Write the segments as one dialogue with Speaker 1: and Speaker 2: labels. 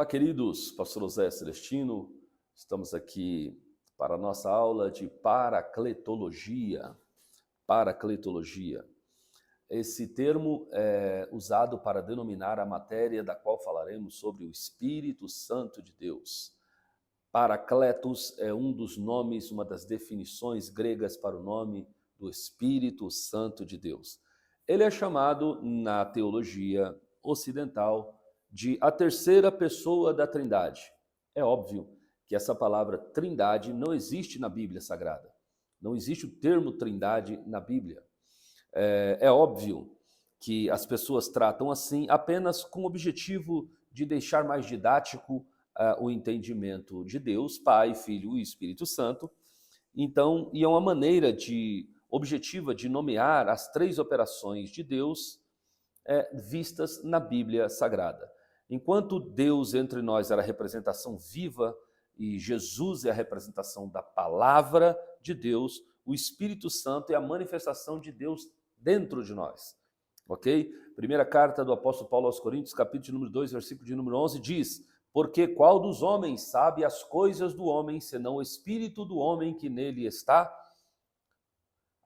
Speaker 1: Olá, queridos, pastor José Celestino, estamos aqui para a nossa aula de paracletologia. Paracletologia. Esse termo é usado para denominar a matéria da qual falaremos sobre o Espírito Santo de Deus. Paracletos é um dos nomes, uma das definições gregas para o nome do Espírito Santo de Deus. Ele é chamado, na teologia ocidental, de a terceira pessoa da Trindade. É óbvio que essa palavra Trindade não existe na Bíblia Sagrada. Não existe o termo Trindade na Bíblia. É óbvio que as pessoas tratam assim apenas com o objetivo de deixar mais didático o entendimento de Deus, Pai, Filho e Espírito Santo. Então, e é uma maneira objetiva de nomear as três operações de Deus vistas na Bíblia Sagrada. Enquanto Deus entre nós era a representação viva e Jesus é a representação da palavra de Deus, o Espírito Santo é a manifestação de Deus dentro de nós. Ok? Primeira carta do apóstolo Paulo aos Coríntios, capítulo número 2, versículo de número 11, diz: porque qual dos homens sabe as coisas do homem, senão o Espírito do homem que nele está?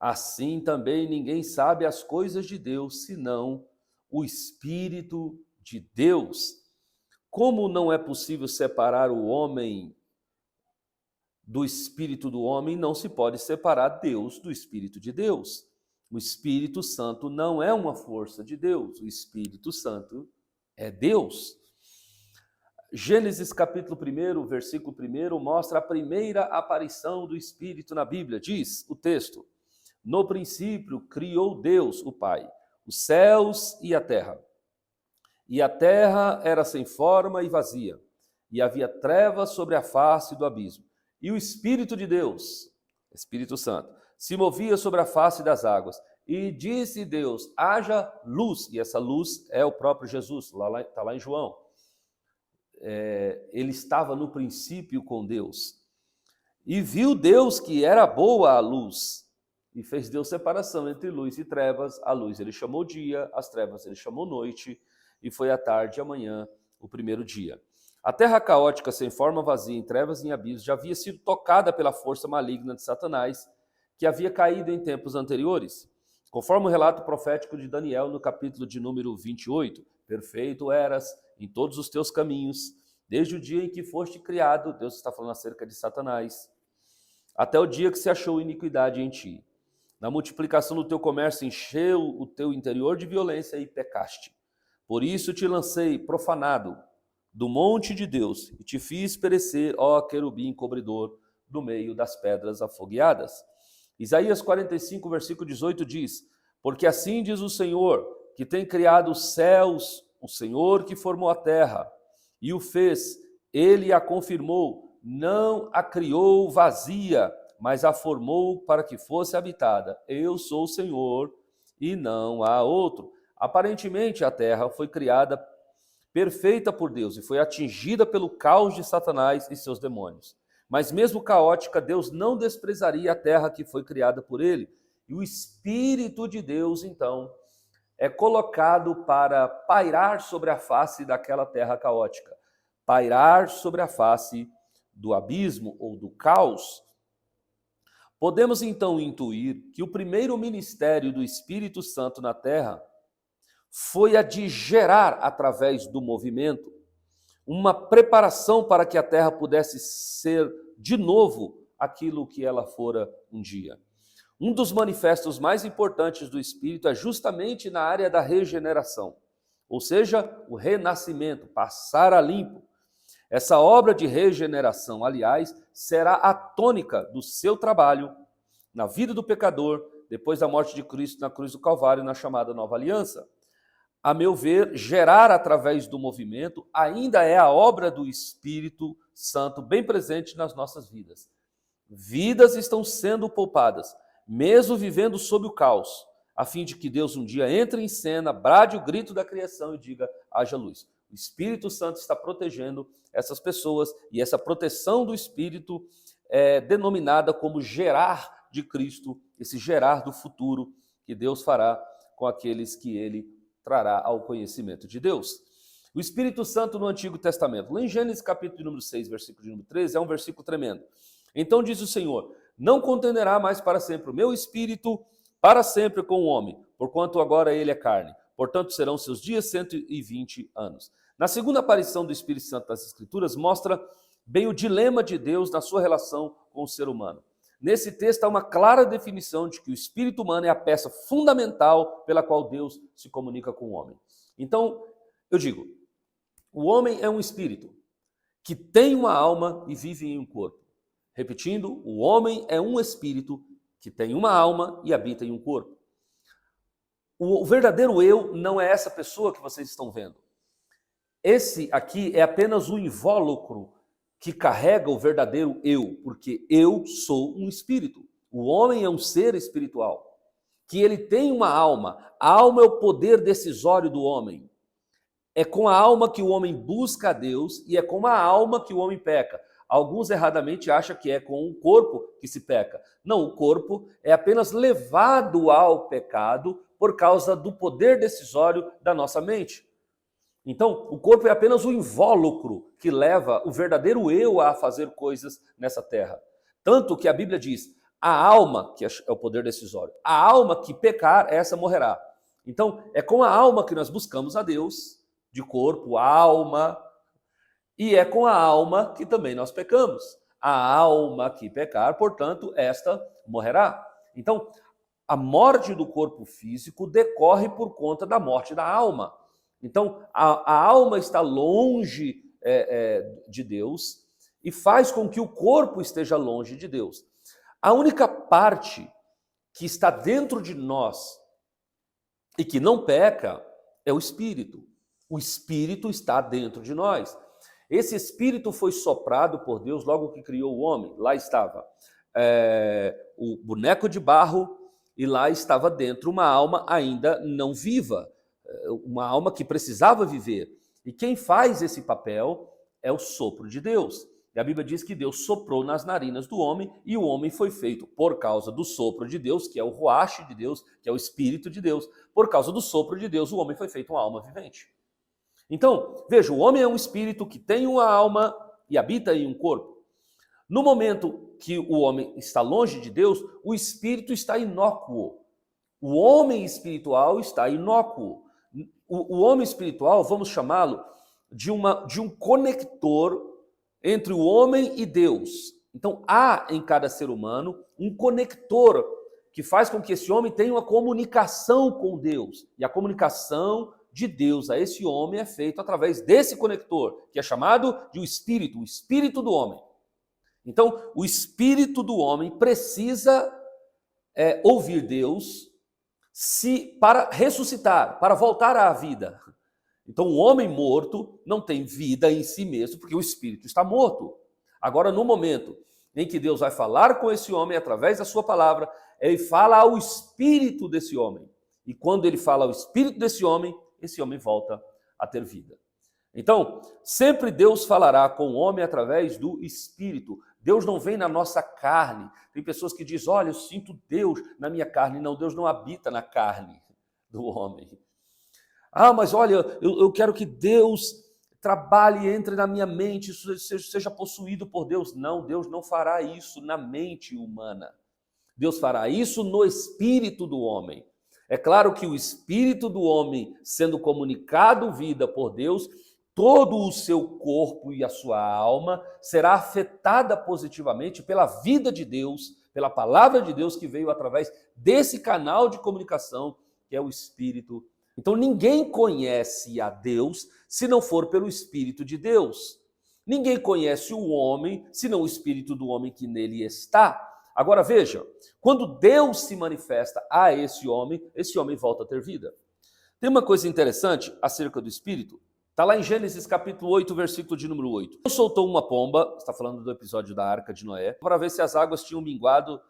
Speaker 1: Assim também ninguém sabe as coisas de Deus, senão o Espírito de Deus. Como não é possível separar o homem do Espírito do homem, não se pode separar Deus do Espírito de Deus. O Espírito Santo não é uma força de Deus, o Espírito Santo é Deus. Gênesis capítulo 1, versículo 1, mostra a primeira aparição do Espírito na Bíblia. Diz o texto: no princípio criou Deus, o Pai, os céus e a terra. E a terra era sem forma e vazia, e havia trevas sobre a face do abismo. E o Espírito de Deus, Espírito Santo, se movia sobre a face das águas. E disse Deus: haja luz. E essa luz é o próprio Jesus, está lá em João. Ele estava no princípio com Deus. E viu Deus que era boa a luz. E fez Deus separação entre luz e trevas. A luz ele chamou dia, as trevas ele chamou noite. E foi a tarde e a manhã o primeiro dia. A terra caótica, sem forma, vazia, em trevas e em abismos, já havia sido tocada pela força maligna de Satanás, que havia caído em tempos anteriores. Conforme o relato profético de Daniel, no capítulo de número 28, perfeito eras em todos os teus caminhos, desde o dia em que foste criado, Deus está falando acerca de Satanás, até o dia que se achou iniquidade em ti. Na multiplicação do teu comércio encheu o teu interior de violência e pecaste. Por isso te lancei profanado do monte de Deus e te fiz perecer, ó querubim cobridor, do meio das pedras afogueadas. Isaías 45, versículo 18 diz: porque assim diz o Senhor, que tem criado os céus, o Senhor que formou a terra e o fez, ele a confirmou, não a criou vazia, mas a formou para que fosse habitada. Eu sou o Senhor e não há outro. Aparentemente a terra foi criada perfeita por Deus e foi atingida pelo caos de Satanás e seus demônios. Mas mesmo caótica, Deus não desprezaria a terra que foi criada por ele. E o Espírito de Deus, então, é colocado para pairar sobre a face daquela terra caótica, pairar sobre a face do abismo ou do caos. Podemos então intuir que o primeiro ministério do Espírito Santo na terra foi a de gerar, através do movimento, uma preparação para que a terra pudesse ser de novo aquilo que ela fora um dia. Um dos manifestos mais importantes do Espírito é justamente na área da regeneração, ou seja, o renascimento, passar a limpo. Essa obra de regeneração, aliás, será a tônica do seu trabalho na vida do pecador, depois da morte de Cristo na cruz do Calvário, na chamada Nova Aliança. A meu ver, gerar através do movimento ainda é a obra do Espírito Santo bem presente nas nossas vidas. Vidas estão sendo poupadas, mesmo vivendo sob o caos, a fim de que Deus um dia entre em cena, brade o grito da criação e diga: haja luz. O Espírito Santo está protegendo essas pessoas e essa proteção do Espírito é denominada como gerar de Cristo, esse gerar do futuro que Deus fará com aqueles que ele trará ao conhecimento de Deus. O Espírito Santo no Antigo Testamento. Lá em Gênesis capítulo número 6, versículo de número 13, é um versículo tremendo. Então diz o Senhor: não contenderá mais para sempre o meu Espírito para sempre com o homem, porquanto agora ele é carne. Portanto, serão seus dias 120 anos. Na segunda aparição do Espírito Santo das Escrituras, mostra bem o dilema de Deus na sua relação com o ser humano. Nesse texto há uma clara definição de que o espírito humano é a peça fundamental pela qual Deus se comunica com o homem. Então, eu digo, o homem é um espírito que tem uma alma e vive em um corpo. Repetindo, o homem é um espírito que tem uma alma e habita em um corpo. O verdadeiro eu não é essa pessoa que vocês estão vendo. Esse aqui é apenas o invólucro que carrega o verdadeiro eu, porque eu sou um espírito. O homem é um ser espiritual, que ele tem uma alma. A alma é o poder decisório do homem. É com a alma que o homem busca a Deus e é com a alma que o homem peca. Alguns erradamente acham que é com o corpo que se peca. Não, o corpo é apenas levado ao pecado por causa do poder decisório da nossa mente. Então, o corpo é apenas o invólucro que leva o verdadeiro eu a fazer coisas nessa terra. Tanto que a Bíblia diz, a alma, que é o poder decisório, a alma que pecar, essa morrerá. Então, é com a alma que nós buscamos a Deus, de corpo, alma, e é com a alma que também nós pecamos. A alma que pecar, portanto, esta morrerá. Então, a morte do corpo físico decorre por conta da morte da alma. Então, a alma está longe de Deus e faz com que o corpo esteja longe de Deus. A única parte que está dentro de nós e que não peca é o Espírito. O Espírito está dentro de nós. Esse Espírito foi soprado por Deus logo que criou o homem. Lá estava o boneco de barro e lá estava dentro uma alma ainda não viva. Uma alma que precisava viver. E quem faz esse papel é o sopro de Deus. E a Bíblia diz que Deus soprou nas narinas do homem e o homem foi feito por causa do sopro de Deus, que é o ruach de Deus, que é o Espírito de Deus. Por causa do sopro de Deus, o homem foi feito uma alma vivente. Então, veja, o homem é um espírito que tem uma alma e habita em um corpo. No momento que o homem está longe de Deus, o espírito está inócuo. O homem espiritual está inócuo. O homem espiritual, vamos chamá-lo de um conector entre o homem e Deus. Então, há em cada ser humano um conector que faz com que esse homem tenha uma comunicação com Deus. E a comunicação de Deus a esse homem é feita através desse conector, que é chamado de o espírito do homem. Então, o espírito do homem precisa ouvir Deus para ressuscitar, para voltar à vida. Então, o homem morto não tem vida em si mesmo, porque o espírito está morto. Agora, no momento em que Deus vai falar com esse homem através da sua palavra, ele fala ao espírito desse homem. E quando ele fala ao espírito desse homem, esse homem volta a ter vida. Então, sempre Deus falará com o homem através do espírito. Deus não vem na nossa carne. Tem pessoas que dizem, olha, eu sinto Deus na minha carne. Não, Deus não habita na carne do homem. Ah, mas olha, eu quero que Deus trabalhe, entre na minha mente, seja possuído por Deus. Não, Deus não fará isso na mente humana. Deus fará isso no espírito do homem. É claro que o espírito do homem, sendo comunicado vida por Deus, todo o seu corpo e a sua alma será afetada positivamente pela vida de Deus, pela palavra de Deus que veio através desse canal de comunicação que é o Espírito. Então ninguém conhece a Deus se não for pelo Espírito de Deus. Ninguém conhece o homem se não o Espírito do homem que nele está. Agora veja, quando Deus se manifesta a esse homem volta a ter vida. Tem uma coisa interessante acerca do Espírito. Está lá em Gênesis capítulo 8, versículo de número 8. Deus soltou uma pomba, está falando do episódio da Arca de Noé, para ver se as águas tinham minguado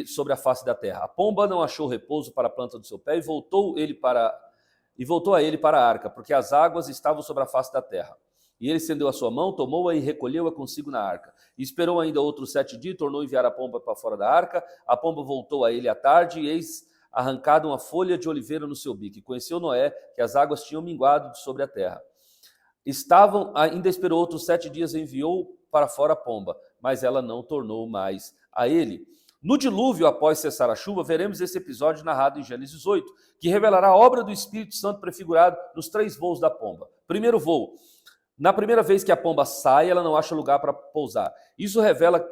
Speaker 1: sobre a face da terra. A pomba não achou repouso para a planta do seu pé e voltou a ele para a arca, porque as águas estavam sobre a face da terra. E ele estendeu a sua mão, tomou-a e recolheu-a consigo na arca. E esperou ainda outros 7 dias, tornou a enviar a pomba para fora da arca. A pomba voltou a ele à tarde, e eis arrancada uma folha de oliveira no seu bico. E conheceu Noé que as águas tinham minguado sobre a terra. Ainda esperou outros 7 dias e enviou para fora a pomba, mas ela não tornou mais a ele. No dilúvio, após cessar a chuva, veremos esse episódio narrado em Gênesis 8, que revelará a obra do Espírito Santo prefigurado nos 3 voos da pomba. Primeiro voo. Na primeira vez que a pomba sai, ela não acha lugar para pousar. Isso revela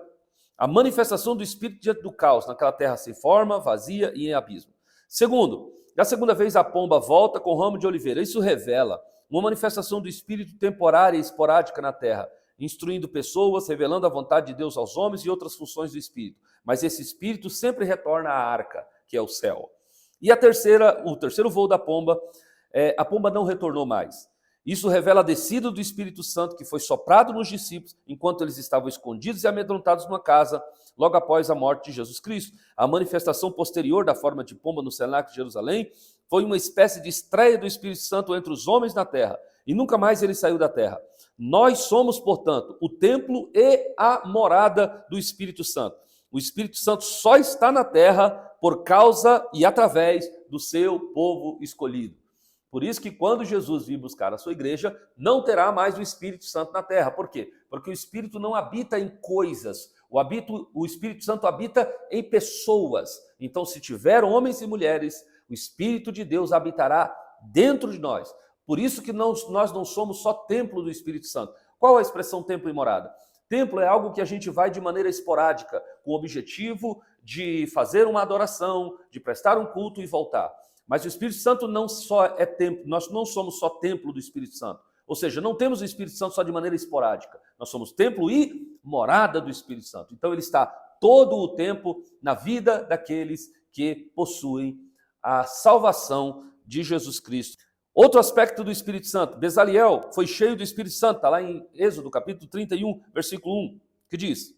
Speaker 1: a manifestação do Espírito diante do caos, naquela terra sem forma, vazia e em abismo. Segundo, da segunda vez a pomba volta com ramo de oliveira. Isso revela uma manifestação do Espírito temporária e esporádica na terra, instruindo pessoas, revelando a vontade de Deus aos homens e outras funções do Espírito. Mas esse Espírito sempre retorna à arca, que é o céu. E o terceiro voo da pomba, a pomba não retornou mais. Isso revela a descida do Espírito Santo que foi soprado nos discípulos enquanto eles estavam escondidos e amedrontados numa casa, logo após a morte de Jesus Cristo. A manifestação posterior da forma de pomba no cenáculo de Jerusalém foi uma espécie de estreia do Espírito Santo entre os homens na terra, e nunca mais ele saiu da terra. Nós somos, portanto, o templo e a morada do Espírito Santo. O Espírito Santo só está na terra por causa e através do seu povo escolhido. Por isso que quando Jesus vir buscar a sua igreja, não terá mais o Espírito Santo na terra. Por quê? Porque o Espírito não habita em coisas. O Espírito Santo habita em pessoas. Então, se tiver homens e mulheres, o Espírito de Deus habitará dentro de nós. Por isso que nós não somos só templo do Espírito Santo. Qual é a expressão templo e morada? Templo é algo que a gente vai de maneira esporádica, com o objetivo de fazer uma adoração, de prestar um culto e voltar. Mas o Espírito Santo não só é templo, nós não somos só templo do Espírito Santo. Ou seja, não temos o Espírito Santo só de maneira esporádica. Nós somos templo e morada do Espírito Santo. Então ele está todo o tempo na vida daqueles que possuem a salvação de Jesus Cristo. Outro aspecto do Espírito Santo, Bezaliel foi cheio do Espírito Santo, está lá em Êxodo, capítulo 31, versículo 1, que diz: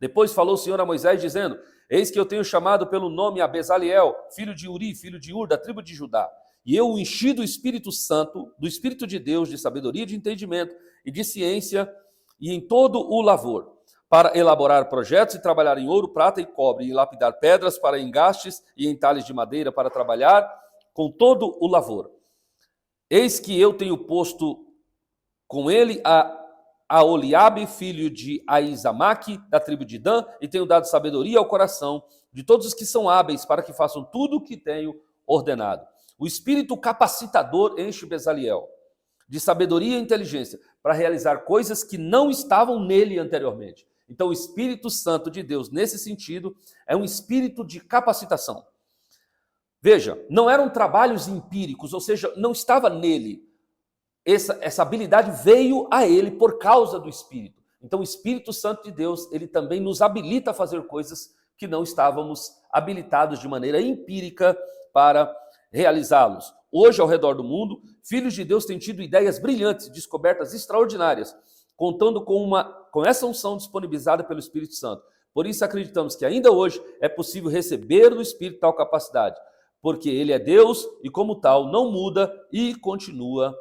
Speaker 1: Depois falou o Senhor a Moisés, dizendo: Eis que eu tenho chamado pelo nome a Bezaliel, filho de Uri, filho de Ur, da tribo de Judá. E eu o enchi do Espírito Santo, do Espírito de Deus, de sabedoria, de entendimento e de ciência, e em todo o lavor, para elaborar projetos e trabalhar em ouro, prata e cobre, e lapidar pedras para engastes e entalhes de madeira para trabalhar com todo o lavor. Eis que eu tenho posto com ele a Oliabe, filho de Aizamaque, da tribo de Dan, e tenho dado sabedoria ao coração de todos os que são hábeis, para que façam tudo o que tenho ordenado. O espírito capacitador enche Bezaliel de sabedoria e inteligência para realizar coisas que não estavam nele anteriormente. Então, o Espírito Santo de Deus, nesse sentido, é um espírito de capacitação. Veja, não eram trabalhos empíricos, ou seja, não estava nele. Essa habilidade veio a ele por causa do Espírito. Então, o Espírito Santo de Deus, ele também nos habilita a fazer coisas que não estávamos habilitados de maneira empírica para realizá-los. Hoje, ao redor do mundo, filhos de Deus têm tido ideias brilhantes, descobertas extraordinárias, contando com essa unção disponibilizada pelo Espírito Santo. Por isso, acreditamos que ainda hoje é possível receber do Espírito tal capacidade, porque ele é Deus e, como tal, não muda e continua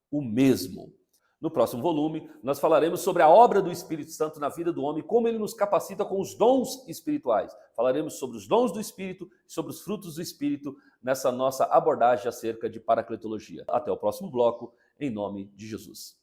Speaker 1: o mesmo. No próximo volume, nós falaremos sobre a obra do Espírito Santo na vida do homem, como ele nos capacita com os dons espirituais. Falaremos sobre os dons do Espírito e sobre os frutos do Espírito nessa nossa abordagem acerca de paracletologia. Até o próximo bloco, em nome de Jesus.